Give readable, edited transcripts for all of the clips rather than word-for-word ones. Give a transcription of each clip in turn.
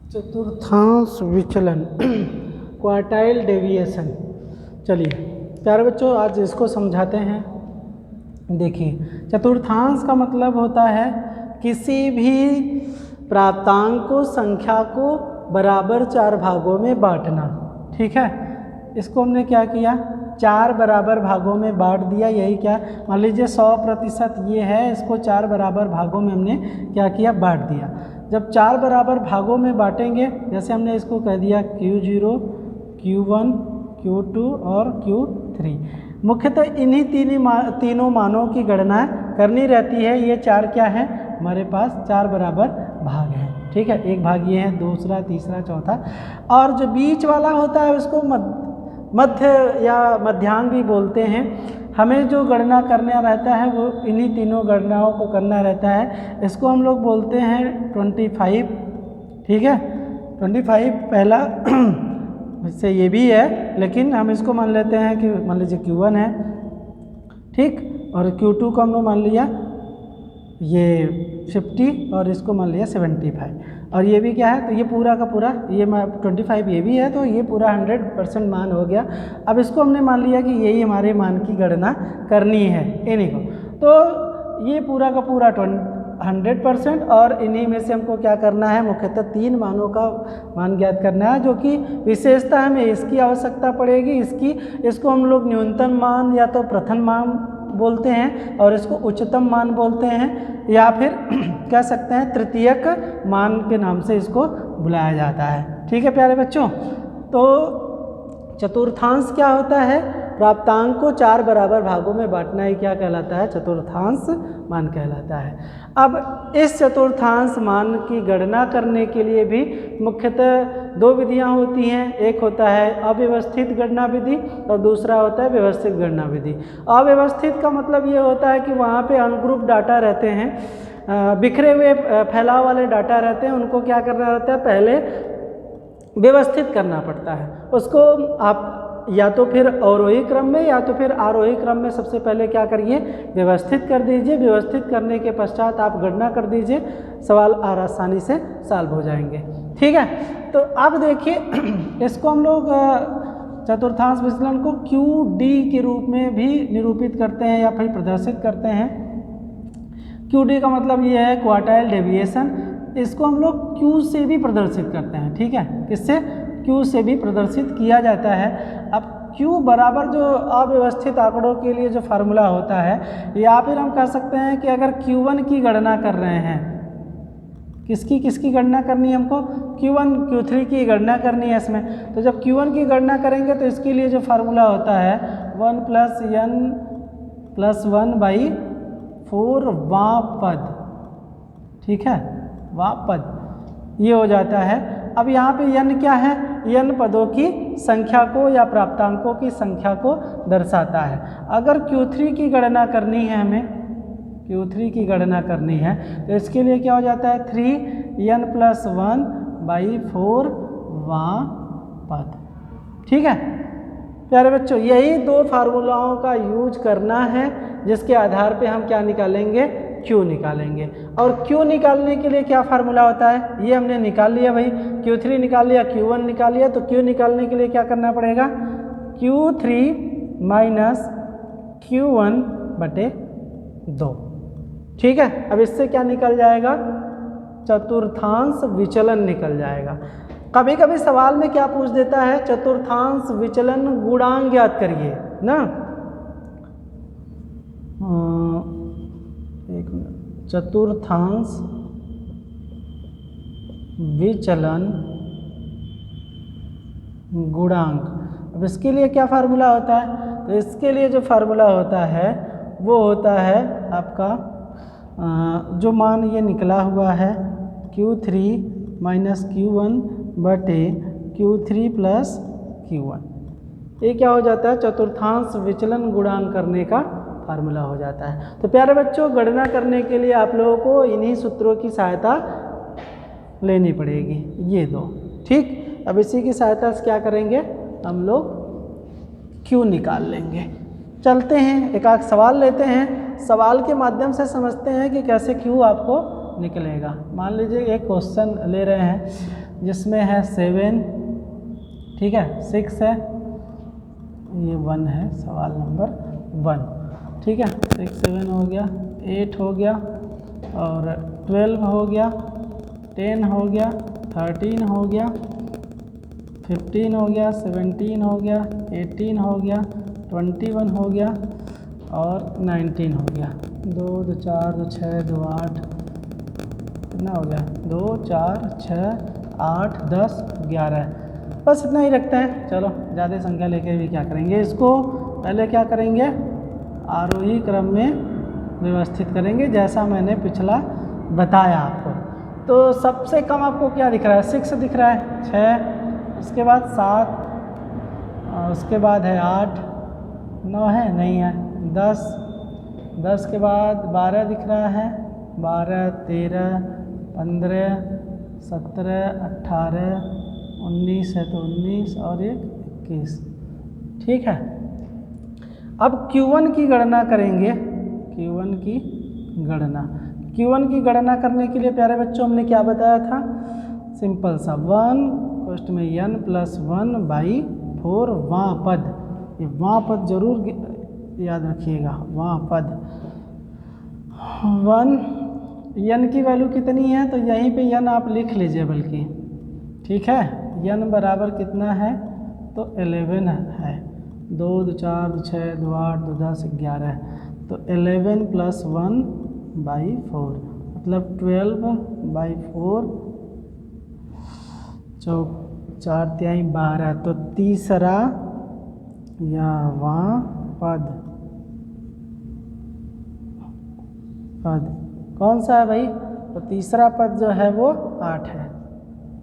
चतुर्थांश विचलन quartile deviation. चलिए प्यारे बच्चों, आज इसको समझाते हैं। देखिए, चतुर्थांश का मतलब होता है किसी भी प्राप्तांक को संख्या को बराबर 4 भागों में बांटना। ठीक है, इसको हमने क्या किया, 4 बराबर भागों में बांट दिया। यही क्या, मान लीजिए 100% ये है, इसको 4 बराबर भागों में हमने क्या किया, बांट दिया। जब 4 बराबर भागों में बांटेंगे, जैसे हमने इसको कह दिया Q0, Q1, Q2 और Q3, मुख्यतः इन्हीं तीनों मानों की गणना करनी रहती है। ये 4 क्या है, हमारे पास 4 बराबर भाग हैं। ठीक है, एक भाग ये है, दूसरा, तीसरा, चौथा, और जो बीच वाला होता है उसको मध्य या मध्यांक भी बोलते हैं। हमें जो गणना करना रहता है वो इन्हीं तीनों गणनाओं को करना रहता है। इसको हम लोग बोलते हैं 25। ठीक है, 25 पहला इससे ये भी है, लेकिन हम इसको मान लेते हैं कि मान लीजिए Q1 है, ठीक, और Q2 को हमने मान लिया ये 50 और इसको मान लिया 75, और ये भी क्या है, तो ये पूरा का पूरा ये 25 ये भी है, तो ये पूरा 100% मान हो गया। अब इसको हमने मान लिया कि यही हमारे मान की गणना करनी है इन्हीं को, तो ये पूरा का पूरा 100%, और इन्हीं में से हमको क्या करना है, मुख्यतः 3 मानों का मान ज्ञात करना है, जो कि विशेषता हमें इसकी आवश्यकता पड़ेगी। इसको हम लोग न्यूनतम मान या तो प्रथम मान बोलते हैं, और इसको उच्चतम मान बोलते हैं, या फिर कह सकते हैं तृतीयक मान के नाम से इसको बुलाया जाता है। ठीक है प्यारे बच्चों, तो चतुर्थांश क्या होता है, प्राप्तांक को 4 बराबर भागों में बांटना ही क्या कहलाता है, चतुर्थांश मान कहलाता है। अब इस चतुर्थांश मान की गणना करने के लिए भी मुख्यतः 2 विधियां होती हैं। एक होता है अव्यवस्थित गणना विधि और दूसरा होता है व्यवस्थित गणना विधि। अव्यवस्थित का मतलब ये होता है कि वहाँ पे अनग्रुप डाटा रहते हैं, बिखरे हुए फैलाव वाले डाटा रहते हैं, उनको क्या करना रहता है, पहले व्यवस्थित करना पड़ता है। उसको आप या तो फिर अवरोही क्रम में या तो फिर आरोही क्रम में सबसे पहले क्या करिए, व्यवस्थित कर दीजिए। व्यवस्थित करने के पश्चात आप गणना कर दीजिए, सवाल आसानी से सॉल्व हो जाएंगे। ठीक है, तो अब देखिए, इसको हम लोग चतुर्थांश विचलन को QD के रूप में भी निरूपित करते हैं या फिर प्रदर्शित करते हैं। QD का मतलब ये है क्वार्टाइल डेविएशन। इसको हम लोग Q से भी प्रदर्शित करते हैं। ठीक है, किससे, Q से भी प्रदर्शित किया जाता है। अब Q बराबर जो अव्यवस्थित आंकड़ों के लिए जो फार्मूला होता है, या फिर हम कह सकते हैं कि अगर Q1 की गणना कर रहे हैं, किसकी गणना करनी है हमको, Q1 Q3 की गणना करनी है इसमें। तो जब Q1 की गणना करेंगे तो इसके लिए जो फार्मूला होता है 1 + n + 1/4 वां पद। ठीक है, वां पद ये हो जाता है। अब यहाँ पे n क्या है, n पदों की संख्या को या प्राप्तांकों की संख्या को दर्शाता है। अगर Q3 की गणना करनी है, हमें Q3 की गणना करनी है, तो इसके लिए क्या हो जाता है, 3n + 1/4 वां पद। ठीक है प्यारे बच्चों, यही 2 फार्मूलाओं का यूज करना है, जिसके आधार पे हम क्या निकालेंगे, Q निकालेंगे। और Q निकालने के लिए क्या फार्मूला होता है, ये हमने निकाल लिया भाई, Q3 निकाल लिया, Q1 निकाल लिया, तो Q निकालने के लिए क्या करना पड़ेगा, Q3 - Q1/2। ठीक है, अब इससे क्या निकल जाएगा, चतुर्थांश विचलन निकल जाएगा। कभी कभी सवाल में क्या पूछ देता है, चतुर्थांश विचलन गुणांक ज्ञात करिए ना। एक मिनट, चतुर्थांश विचलन गुणांक। अब इसके लिए क्या फार्मूला होता है, तो इसके लिए जो फार्मूला होता है वो होता है आपका जो मान ये निकला हुआ है, Q3 - Q1/Q3 + Q1। ये क्या हो जाता है, चतुर्थांश विचलन गुणांक करने का फार्मूला हो जाता है। तो प्यारे बच्चों, गणना करने के लिए आप लोगों को इन्हीं सूत्रों की सहायता लेनी पड़ेगी, ये 2। ठीक, अब इसी की सहायता से क्या करेंगे, हम लोग Q निकाल लेंगे। चलते हैं, एक आध सवाल लेते हैं, सवाल के माध्यम से समझते हैं कि कैसे Q आपको निकलेगा। मान लीजिए एक क्वेश्चन ले रहे हैं, जिसमें है 7, ठीक है, 6 है, ये 1 है, सवाल नंबर 1, ठीक है। 6 7 हो गया, 8 हो गया, और 12 हो गया, 10 हो गया, 13 हो गया, 15 हो गया, 17 हो गया, 18 हो गया, 21 हो गया, और 19 हो गया। 2 2 4 2 6 2 8, कितना हो गया, 2 4 6 8 10 11, बस इतना ही रखते हैं। चलो ज़्यादा संख्या लेके भी क्या करेंगे, इसको पहले क्या करेंगे, आरोही क्रम में व्यवस्थित करेंगे जैसा मैंने पिछला बताया आपको। तो सबसे कम आपको क्या दिख रहा है, 6 दिख रहा है, 6, उसके बाद 7, और उसके बाद है 8, 9 है, नहीं है, 10, 10 के बाद 12 दिख रहा है, 12 13 15 17 18 19 है तो 19 और 21, ठीक है। अब Q1 की गणना करेंगे, Q1 की गणना, Q1 की गणना करने के लिए प्यारे बच्चों हमने क्या बताया था, सिंपल सा 1 कोष्ठ में n + 1/4 वां पद, ये वां पद जरूर याद रखिएगा, वां पद 1, n की वैल्यू कितनी है तो यहीं पे n आप लिख लीजिए बल्कि, ठीक है। n बराबर कितना है तो 11 है, 2 2 4 2 6 2 8 2 10 11, तो 11 + 1/4 मतलब 12/4, 4 × 12, तो तीसरा या वां पद कौन सा है भाई, तो तीसरा पद जो है वो 8 है,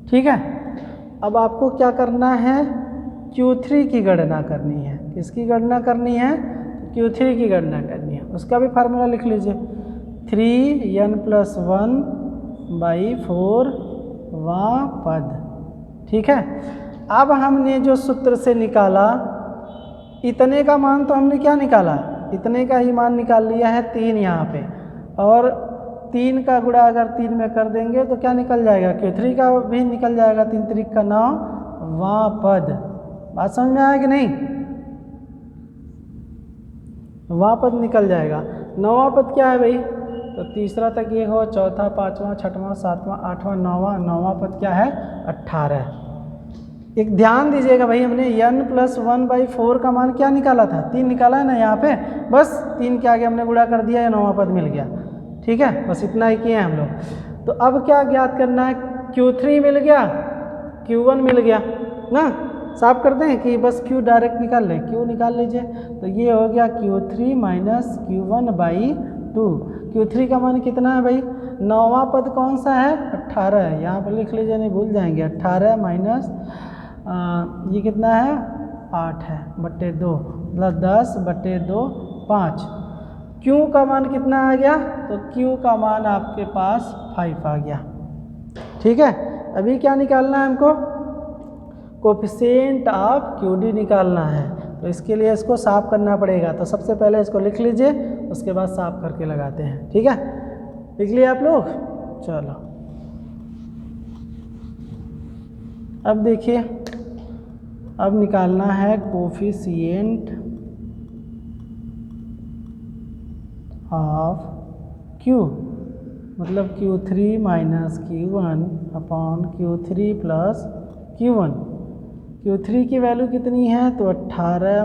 ठीक है। अब आपको क्या करना है, Q3 की गणना करनी है, किसकी गणना करनी है, Q3 की गणना करनी है, उसका भी फार्मूला लिख लीजिए, 3n + 1/4 वां पद, ठीक है। अब हमने जो सूत्र से निकाला, इतने का मान तो हमने क्या निकाला, इतने का ही मान निकाल लिया है 3 यहाँ पे, और 3 का गुणा अगर 3 में कर देंगे तो क्या निकल जाएगा, Q3 का भी निकल जाएगा, 3 3 का 9 वां पद। बात समझ में आया कि नहीं, वां पद निकल जाएगा। 9वां पद क्या है भाई, तो तीसरा तक ये हो, चौथा 5वां 6वां 7वां 8वां 9वां पद क्या है 18। एक ध्यान दीजिएगा भाई, हमने n + 1/4 का मान क्या निकाला था, 3 निकाला है ना यहाँ पे, बस 3 के आगे हमने गुणा कर दिया, ये 9वां पद मिल गया, ठीक है। बस इतना ही किए हैं हम लोग। तो अब क्या ज्ञात करना है, Q3 मिल गया, Q1 मिल गया ना, साफ करते हैं कि बस Q डायरेक्ट निकाल लें, Q निकाल लीजिए, तो ये हो गया Q3 - Q1/2। Q3 का मान कितना है भाई, 9वां पद कौन सा है 18 है, यहाँ पर लिख लीजिए नहीं भूल जाएंगे, 18 माइनस ये कितना है 8 है बटे 2, मतलब 10/2 5। Q का मान कितना आ गया, तो Q का मान आपके पास 5 आ गया, ठीक है। अभी क्या निकालना है हमको, कोफिशिएंट ऑफ QD निकालना है, तो इसके लिए इसको साफ करना पड़ेगा। तो सबसे पहले इसको लिख लीजिए, उसके बाद साफ करके लगाते हैं, ठीक है। लिख लिए आप लोग, चलो अब देखिए, अब निकालना है कोफिशिएंट ऑफ Q, मतलब Q3 - Q1/Q3 + Q1। Q3 की वैल्यू कितनी है, तो 18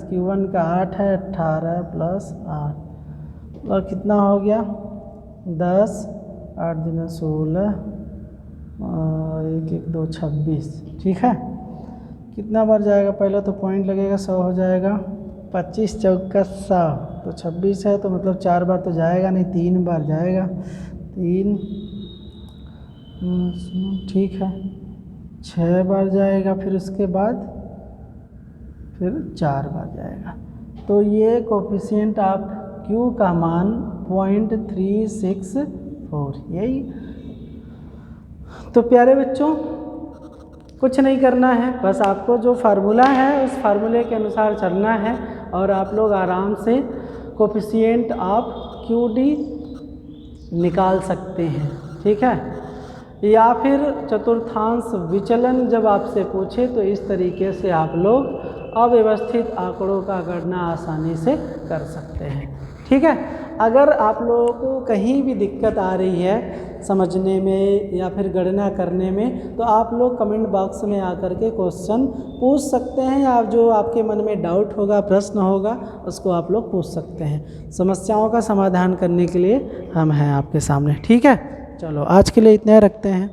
- Q1 का 8 है, 18 + 8, और कितना हो गया 10, 8 × 16, 1 1 2 26, ठीक है। कितना बार जाएगा, पहले तो पॉइंट लगेगा, 100 हो जाएगा, 25 चौका 100, तो 26 है, तो मतलब 4 बार तो जाएगा नहीं, 3 बार जाएगा, 3 ठीक है, 6 बार जाएगा, फिर उसके बाद फिर 4 बार जाएगा। तो ये कोफिशिएंट ऑफ Q का मान 0.364, यही। तो प्यारे बच्चों कुछ नहीं करना है, बस आपको जो फार्मूला है उस फार्मूले के अनुसार चलना है, और आप लोग आराम से कोफिशिएंट ऑफ QD निकाल सकते हैं, ठीक है। या फिर चतुर्थांश विचलन जब आपसे पूछे तो इस तरीके से आप लोग अव्यवस्थित आंकड़ों का गणना आसानी से कर सकते हैं। ठीक है, अगर आप लोगों को कहीं भी दिक्कत आ रही है समझने में या फिर गणना करने में, तो आप लोग कमेंट बॉक्स में आकर के क्वेश्चन पूछ सकते हैं, या जो आपके मन में डाउट होगा, प्रश्न होगा, उसको आप लोग पूछ सकते हैं। समस्याओं का समाधान करने के लिए हम हैं आपके सामने। ठीक है, चलो आज के लिए इतना रखते हैं।